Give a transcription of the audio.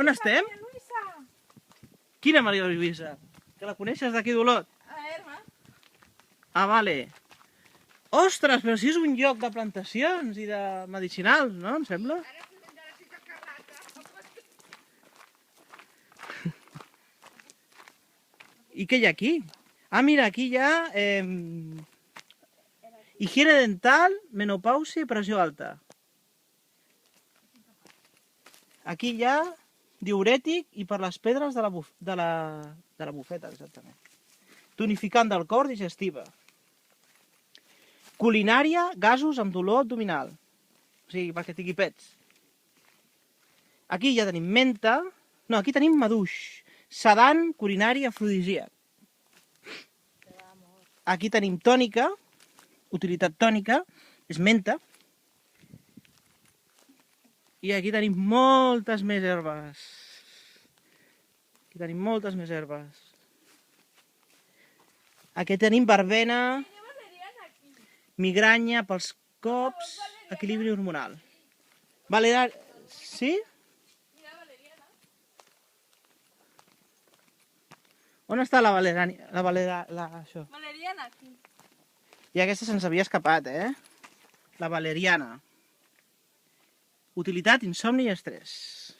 On estem? Quina Maria Lluïsa? Que la coneixes d'aquí d'Olot? Ah, vale. Ostres, però si és un lloc de plantacions i de medicinals, no? Em sembla? I què hi ha aquí? Ah, mira, aquí hi ha higiene dental, menopàusia i pressió alta. Aquí hi ha diurètic i per les pedres de la bufeta, exactament. Tonificant del cor, digestiva. Culinària, gasos amb dolor abdominal. O sigui, perquè tingui pets. Aquí ja tenim menta. No, aquí tenim maduix. Sedant, culinari, afrodisíac. Aquí tenim tònica. Utilitat tònica. És menta. I aquí tenim moltes més herbes. Aquí tenim moltes més herbes. Aquí tenim verbena, migranya pels cops, equilibri hormonal. Valeriana, sí? On està la valeriana? Això. Valeriana, aquí. I aquesta se'ns havia escapat, La valeriana. Utilitat, insomni i estrès.